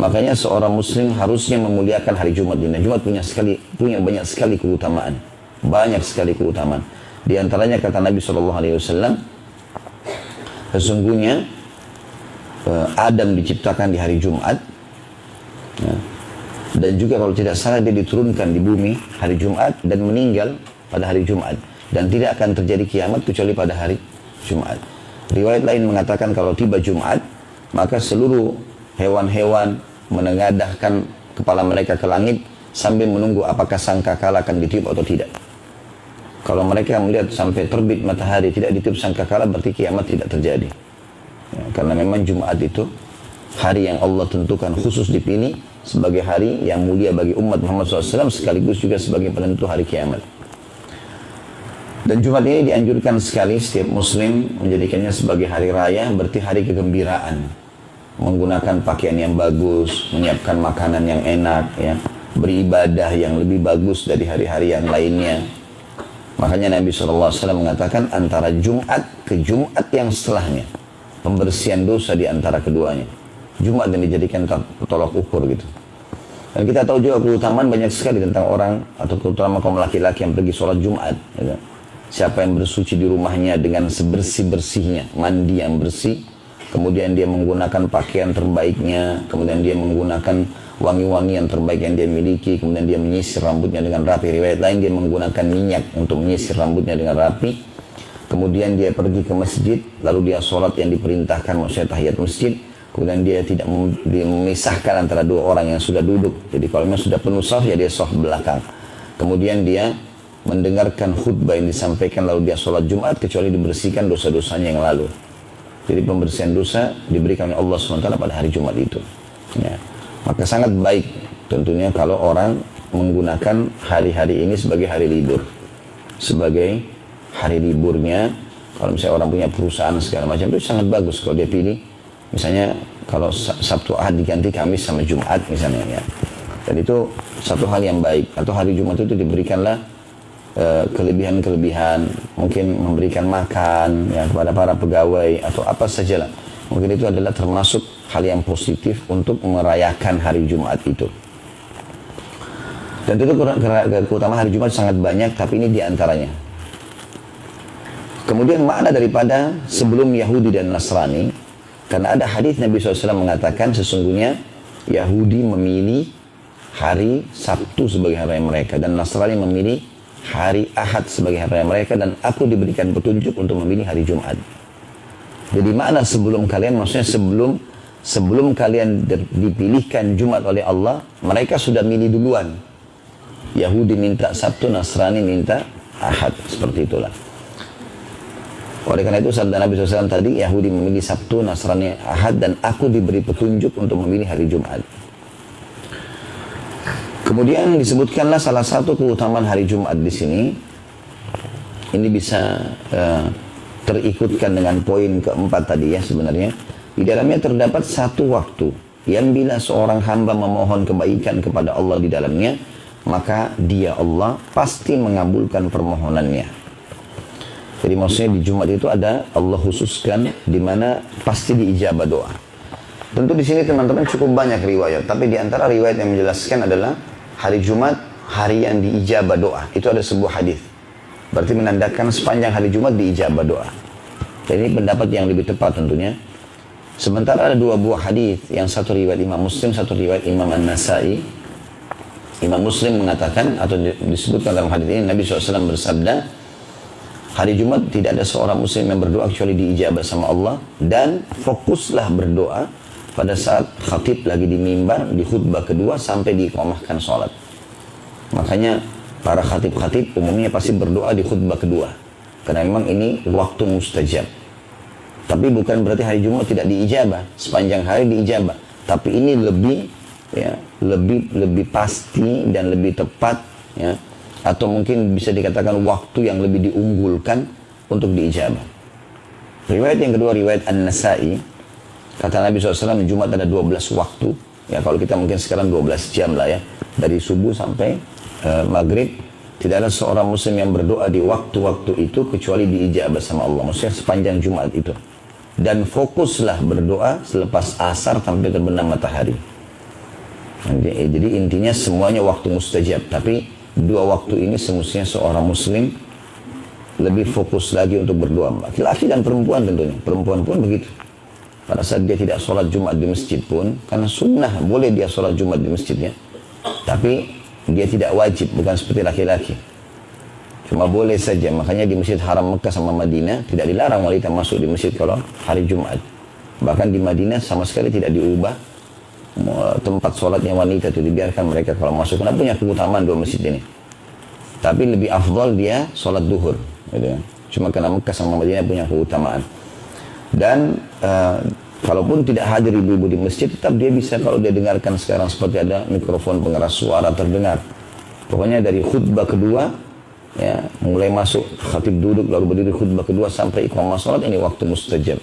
Makanya seorang muslim harusnya memuliakan hari Jumat ini. Jumat punya banyak sekali keutamaan. Banyak sekali keutamaan. Di antaranya kata Nabi SAW, sesungguhnya Adam diciptakan di hari Jumat. Ya. Dan juga kalau tidak salah dia diturunkan di bumi hari Jumat dan meninggal pada hari Jumat. Dan tidak akan terjadi kiamat kecuali pada hari Jumat. Riwayat lain mengatakan kalau tiba Jumat, maka seluruh hewan-hewan menengadahkan kepala mereka ke langit sambil menunggu apakah sangkakala akan ditiup atau tidak. Kalau mereka melihat sampai terbit matahari tidak ditiup sangkakala, berarti kiamat tidak terjadi. Ya, karena memang Jumat itu hari yang Allah tentukan khusus dipilih sebagai hari yang mulia bagi umat Muhammad SAW, sekaligus juga sebagai penentu hari kiamat. Dan Jumat ini dianjurkan sekali setiap muslim menjadikannya sebagai hari raya, berarti hari kegembiraan. Menggunakan pakaian yang bagus, menyiapkan makanan yang enak, ya, beribadah yang lebih bagus dari hari-hari yang lainnya. Makanya Nabi SAW mengatakan antara Jumat ke Jumat yang setelahnya, pembersihan dosa di antara keduanya. Jumat yang dijadikan tolak ukur gitu. Dan kita tahu juga keutamaan banyak sekali tentang orang, atau terutama kaum laki-laki yang pergi sholat Jumat. Gitu. Siapa yang bersuci di rumahnya dengan sebersih-bersihnya, mandi yang bersih, kemudian dia menggunakan pakaian terbaiknya, kemudian dia menggunakan wangi-wangi yang terbaik yang dia miliki, kemudian dia menyisir rambutnya dengan rapi. Riwayat lain dia menggunakan minyak untuk menyisir rambutnya dengan rapi. Kemudian dia pergi ke masjid, lalu dia sholat yang diperintahkan, maksudnya tahiyat masjid. Kemudian dia tidak memisahkan antara dua orang yang sudah duduk. Jadi kalau memang sudah penuh saf, ya dia saf belakang. Kemudian dia mendengarkan khutbah yang disampaikan, lalu dia sholat Jumat, kecuali dibersihkan dosa-dosanya yang lalu. Jadi pembersihan dosa diberikan oleh Allah SWT pada hari Jumat itu. Ya. Maka sangat baik tentunya kalau orang menggunakan hari-hari ini sebagai hari libur. Sebagai hari liburnya, kalau misalnya orang punya perusahaan segala macam, itu sangat bagus kalau dia pilih. Misalnya kalau Sabtu Ahad diganti Kamis sama Jumat misalnya, ya. Dan itu satu hal yang baik. Atau hari Jumat itu diberikanlah kelebihan-kelebihan, mungkin memberikan makan ya, kepada para pegawai atau apa sajalah. Mungkin itu adalah termasuk hal yang positif untuk merayakan hari Jumat itu. Dan itu keutamaan hari Jumat sangat banyak, tapi ini diantaranya. Kemudian makna daripada sebelum Yahudi dan Nasrani, karena ada hadis Nabi SAW mengatakan sesungguhnya Yahudi memilih hari Sabtu sebagai hari mereka dan Nasrani memilih hari Ahad sebagai hari mereka, dan aku diberikan petunjuk untuk memilih hari Jumat. Jadi makna sebelum kalian, maksudnya sebelum kalian dipilihkan Jumat oleh Allah, mereka sudah milih duluan. Yahudi minta Sabtu, Nasrani minta Ahad, seperti itulah. Oleh karena itu sabda Nabi SAW tadi, Yahudi memilih Sabtu, Nasrani Ahad, dan aku diberi petunjuk untuk memilih hari Jumat. Kemudian disebutkanlah salah satu keutamaan hari Jumat di sini. Ini bisa terikutkan dengan poin keempat tadi ya sebenarnya. Di dalamnya terdapat satu waktu yang bila seorang hamba memohon kebaikan kepada Allah di dalamnya, maka dia Allah pasti mengabulkan permohonannya. Jadi maksudnya di Jumat itu ada Allah khususkan di mana pasti diijabah doa. Tentu di sini teman-teman cukup banyak riwayat, tapi di antara riwayat yang menjelaskan adalah hari Jumat, hari yang diijabah doa. Itu ada sebuah hadis. Berarti menandakan sepanjang hari Jumat diijabah doa. Jadi ini pendapat yang lebih tepat tentunya. Sementara ada dua buah hadis, yang satu riwayat Imam Muslim, satu riwayat Imam An-Nasai. Imam Muslim mengatakan, atau disebutkan dalam hadis ini, Nabi SAW bersabda, hari Jumat tidak ada seorang muslim yang berdoa kecuali diijabah sama Allah, dan fokuslah berdoa pada saat khatib lagi di mimbar, di khutbah kedua sampai diiqamahkan sholat. Makanya para khatib-khatib umumnya pasti berdoa di khutbah kedua. Karena memang ini waktu mustajab. Tapi bukan berarti hari Jumat tidak diijabah, sepanjang hari diijabah. Tapi ini lebih pasti dan lebih tepat, ya. Atau mungkin bisa dikatakan waktu yang lebih diunggulkan untuk diijabah. Riwayat yang kedua, riwayat An-Nasai. Kata Nabi SAW, Jumat ada 12 waktu. Ya, kalau kita mungkin sekarang 12 jam lah ya. Dari subuh sampai maghrib. Tidak ada seorang muslim yang berdoa di waktu-waktu itu kecuali diijabah sama Allah. Maksudnya sepanjang Jumat itu. Dan fokuslah berdoa selepas asar sampai terbenam matahari. Jadi intinya semuanya waktu mustajab. Tapi dua waktu ini semestinya seorang muslim lebih fokus lagi untuk berdoa. Laki-laki dan perempuan tentunya. Perempuan pun begitu. Pada saat dia tidak sholat Jumat di masjid pun, karena sunnah boleh dia sholat Jumat di masjidnya. Tapi dia tidak wajib, bukan seperti laki-laki. Cuma boleh saja. Makanya di Masjid Haram Mekah sama Madinah tidak dilarang wanita masuk di masjid kalau hari Jumat. Bahkan di Madinah sama sekali tidak diubah tempat sholatnya wanita itu, dibiarkan mereka kalau masuk. Karena punya keutamaan dua masjid ini. Tapi lebih afdal dia sholat duhur. Gitu. Cuma karena Mekah sama Madinah punya keutamaan. Dan kalaupun tidak hadir ibu-ibu di masjid, tetap dia bisa, kalau dia dengarkan sekarang seperti ada mikrofon pengeras suara terdengar. Pokoknya dari khutbah kedua, ya, mulai masuk khatib duduk lalu berdiri khutbah kedua sampai iqamah sholat, ini waktu mustajab.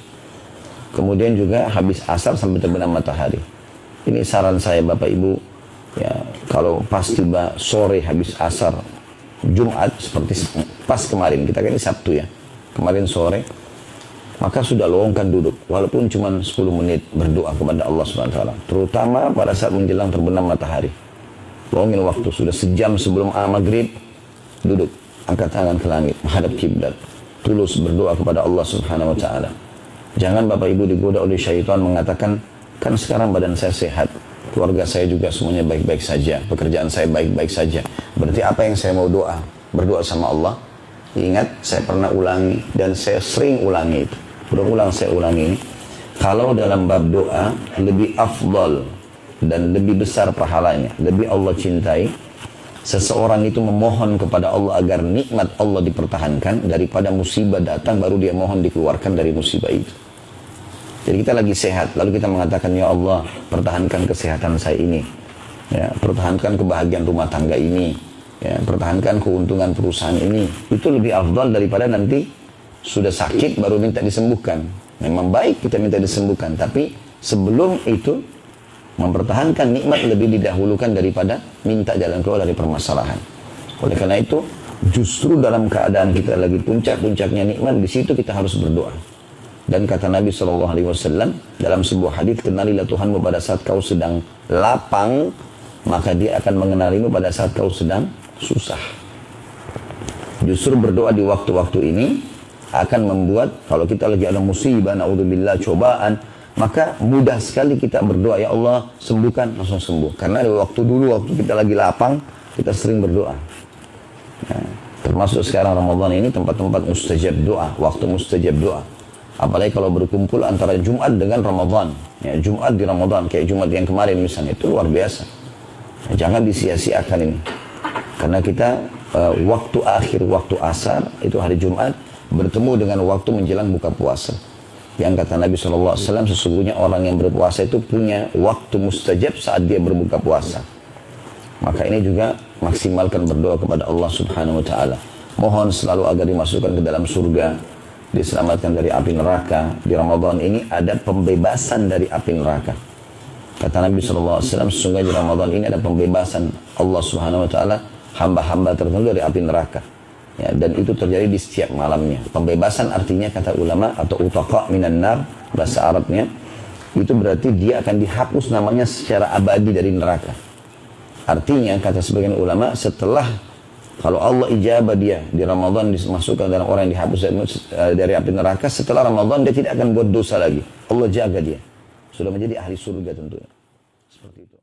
Kemudian juga habis asar sampai terbenam matahari. Ini saran saya Bapak Ibu, ya, kalau pas tiba sore habis asar Jumat seperti pas kemarin, kita kan ini Sabtu ya, kemarin sore, maka sudah luangkan duduk walaupun cuma 10 menit berdoa kepada Allah SWT, terutama pada saat menjelang terbenam matahari. Luangin waktu, sudah sejam sebelum maghrib duduk, angkat tangan ke langit menghadap kiblat, tulus berdoa kepada Allah Subhanahu wa taala. Jangan Bapak Ibu digoda oleh syaitan mengatakan, kan sekarang badan saya sehat, keluarga saya juga semuanya baik-baik saja, pekerjaan saya baik-baik saja, berarti apa yang saya mau doa? Berdoa sama Allah. Ingat, saya pernah ulangi dan saya sering ulangi itu, berulang saya ulangi ini. Kalau dalam bab doa lebih afdal dan lebih besar pahalanya, lebih Allah cintai seseorang itu memohon kepada Allah agar nikmat Allah dipertahankan daripada musibah datang baru dia mohon dikeluarkan dari musibah itu. Jadi kita lagi sehat, lalu kita mengatakan, ya Allah, pertahankan kesehatan saya ini, ya, pertahankan kebahagiaan rumah tangga ini, ya, pertahankan keuntungan perusahaan ini. Itu lebih afdal daripada nanti sudah sakit baru minta disembuhkan. Memang baik kita minta disembuhkan, tapi sebelum itu mempertahankan nikmat lebih didahulukan daripada minta jalan keluar dari permasalahan. Oleh karena itu, justru dalam keadaan kita lagi puncak-puncaknya nikmat, di situ kita harus berdoa. Dan kata Nabi SAW dalam sebuah hadis, kenalilah Tuhanmu pada saat kau sedang lapang, maka dia akan mengenalimu pada saat kau sedang susah. Justru berdoa di waktu-waktu ini akan membuat, kalau kita lagi ada musibah, na'udzubillah, cobaan, maka mudah sekali kita berdoa, ya Allah sembuhkan, langsung sembuh. Karena di waktu dulu, waktu kita lagi lapang, kita sering berdoa. Nah, termasuk sekarang Ramadan ini tempat-tempat mustajab doa, waktu mustajab doa. Apalagi kalau berkumpul antara Jumat dengan Ramadan, ya, Jumat di Ramadan, kayak Jumat yang kemarin misalnya, itu luar biasa. Ya, jangan disia-siakan ini. Karena kita waktu akhir, waktu asar, itu hari Jumat, bertemu dengan waktu menjelang buka puasa. Yang kata Nabi SAW, sesungguhnya orang yang berpuasa itu punya waktu mustajab saat dia berbuka puasa. Maka ini juga maksimalkan berdoa kepada Allah Subhanahu wa taala. Mohon selalu agar dimasukkan ke dalam surga, diselamatkan dari api neraka. Di Ramadan ini ada pembebasan dari api neraka. Kata Nabi SAW, sesungguhnya di Ramadan ini ada pembebasan Allah Subhanahu wa taala hamba-hamba tertentu dari api neraka. Ya, dan itu terjadi di setiap malamnya. Pembebasan artinya, kata ulama, atau utaqa minan nar, bahasa Arabnya, itu berarti dia akan dihapus namanya secara abadi dari neraka. Artinya, kata sebagian ulama, setelah, kalau Allah ijabah dia di Ramadan dimasukkan dalam orang yang dihapus dari api neraka, setelah Ramadan dia tidak akan buat dosa lagi. Allah jaga dia. Sudah menjadi ahli surga tentunya. Seperti itu.